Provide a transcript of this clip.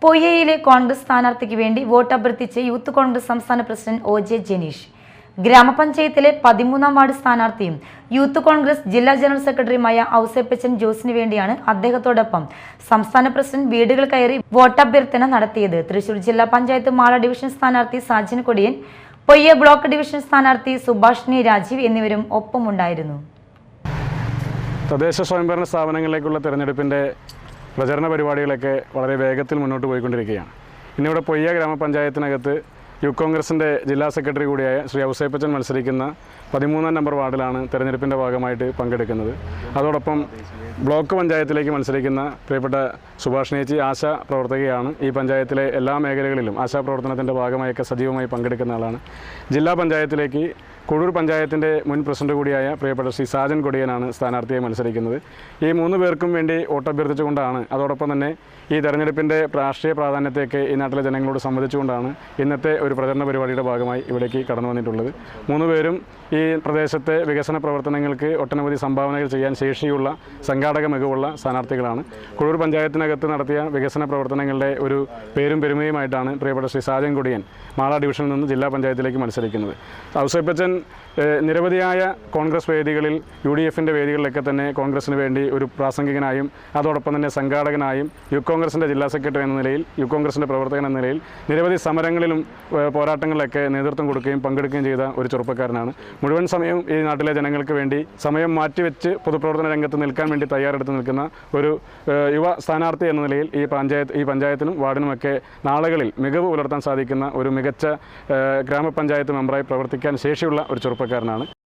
പൊയ്യയിലെ കോൺഗ്രസ് സ്ഥാനാർത്ഥിക്ക് വേണ്ടി vote അഭ്യർത്ഥിച്ച് youth Congress സംസ്ഥാന പ്രസിഡന്റ് ഒ.ജെ. ജനീഷ്. ഗ്രാമപഞ്ചായത്തിലെ 13-ാം വാർഡ് സ്ഥാനാർത്ഥിയും യൂത്ത് കോൺഗ്രസ് ജില്ലാ ജനറൽ സെക്രട്ടറിയുമായ ഔസേപ്പച്ചൻ ജോസിന് വേണ്ടിയാണ് അദ്ദേഹത്തോടൊപ്പം സംസ്ഥാന പ്രസിഡന്റ് വീടുകൾ കയറി വോട്ടഭ്യർത്ഥന നടത്തിയത്. തൃശൂർ ജില്ലാ പഞ്ചായത്ത് മാള ഡിവിഷൻ സ്ഥാനാർത്ഥി സാജൻ കൊടിയൻ, പൊയ്യ ബ്ലോക്ക് ഡിവിഷൻ സ്ഥാനാർത്ഥി സുഭാഷിണി രാജീവ് എന്നിവരും ഒപ്പമുണ്ടായിരുന്നു. തദ്ദേശ സ്വയംഭരണ സ്ഥാപനങ്ങളിലേക്കുള്ള തെരഞ്ഞെടുപ്പിൻ്റെ പ്രചരണ പരിപാടികളൊക്കെ വളരെ വേഗത്തിൽ മുന്നോട്ട് പോയിക്കൊണ്ടിരിക്കുകയാണ്. ഇന്നിവിടെ പൊയ്യ ഗ്രാമപഞ്ചായത്തിനകത്ത് യൂത്ത് കോൺഗ്രസിൻ്റെ ജില്ലാ സെക്രട്ടറി കൂടിയായ ശ്രീ ഔസേപ്പച്ചൻ മത്സരിക്കുന്ന 13-ാം നമ്പർ വാർഡിലാണ് തെരഞ്ഞെടുപ്പിൻ്റെ ഭാഗമായിട്ട് പങ്കെടുക്കുന്നത്. അതോടൊപ്പം ബ്ലോക്ക് പഞ്ചായത്തിലേക്ക് മത്സരിക്കുന്ന പ്രിയപ്പെട്ട സുഭാഷിണി ആശാ പ്രവർത്തകയാണ്. ഈ പഞ്ചായത്തിലെ എല്ലാ മേഖലകളിലും ആശാപ്രവർത്തനത്തിൻ്റെ ഭാഗമായൊക്കെ സജീവമായി പങ്കെടുക്കുന്ന ആളാണ്. ജില്ലാ പഞ്ചായത്തിലേക്ക് കൊടൂർ പഞ്ചായത്തിൻ്റെ മുൻ പ്രസിഡന്റ് കൂടിയായ പ്രിയപ്പെട്ട ശ്രീ സാജൻ കൊടിയനാണ് സ്ഥാനാർത്ഥിയായി മത്സരിക്കുന്നത്. ഈ 3 പേർക്കും വേണ്ടി വോട്ടഭ്യർത്ഥിച്ചുകൊണ്ടാണ്, അതോടൊപ്പം തന്നെ ഈ തെരഞ്ഞെടുപ്പിൻ്റെ രാഷ്ട്രീയ പ്രാധാന്യത്തെയൊക്കെ ഈ നാട്ടിലെ ജനങ്ങളോട് സംവദിച്ചുകൊണ്ടാണ് ഇന്നത്തെ ഒരു പ്രചരണ പരിപാടിയുടെ ഭാഗമായി ഇവിടേക്ക് കടന്നു വന്നിട്ടുള്ളത്. 3 പേരും ഈ പ്രദേശത്തെ വികസന പ്രവർത്തനങ്ങൾക്ക് ഒട്ടനവധി സംഭാവനകൾ ചെയ്യാൻ ശേഷിയുള്ള സംഘാടക മികവുള്ള സ്ഥാനാർത്ഥികളാണ്. കൊടൂർ പഞ്ചായത്തിനകത്ത് നടത്തിയ വികസന പ്രവർത്തനങ്ങളുടെ ഒരു പേരും പെരുമയുമായിട്ടാണ് പ്രിയപ്പെട്ട ശ്രീ സാജൻ കൊടിയൻ മാള ഡിവിഷനിൽ നിന്ന് ജില്ലാ പഞ്ചായത്തിലേക്ക് മത്സരിക്കുന്നത്. ഔസേപ്പച്ചൻ നിരവധിയായ കോൺഗ്രസ് വേദികളിൽ, UDFൻ്റെ വേദികളിലൊക്കെ തന്നെ കോൺഗ്രസിന് വേണ്ടി ഒരു പ്രാസംഗികനായും അതോടൊപ്പം തന്നെ സംഘാടകനായും യൂത്ത് കോൺഗ്രസിൻ്റെ ജില്ലാ സെക്രട്ടറി എന്ന നിലയിൽ, യൂത്ത് കോൺഗ്രസിൻ്റെ പ്രവർത്തകൻ എന്ന നിലയിൽ നിരവധി സമരങ്ങളിലും പോരാട്ടങ്ങളിലൊക്കെ നേതൃത്വം കൊടുക്കുകയും പങ്കെടുക്കുകയും ചെയ്ത ഒരു ചെറുപ്പക്കാരനാണ്. മുഴുവൻ സമയവും ഈ നാട്ടിലെ ജനങ്ങൾക്ക് വേണ്ടി സമയം മാറ്റിവെച്ച് പൊതുപ്രവർത്തന രംഗത്ത് നിൽക്കാൻ വേണ്ടി തയ്യാറെടുത്ത് നിൽക്കുന്ന ഒരു യുവ സ്ഥാനാർത്ഥി എന്ന നിലയിൽ ഈ പഞ്ചായത്തിനും വാർഡിനുമൊക്കെ നാളുകളിൽ മികവ് പുലർത്താൻ സാധിക്കുന്ന ഒരു മികച്ച ഗ്രാമപഞ്ചായത്ത് മെമ്പറായി പ്രവർത്തിക്കാൻ ശേഷിയുള്ള ഒരു ചെറുപ്പക്കാരനാണ്.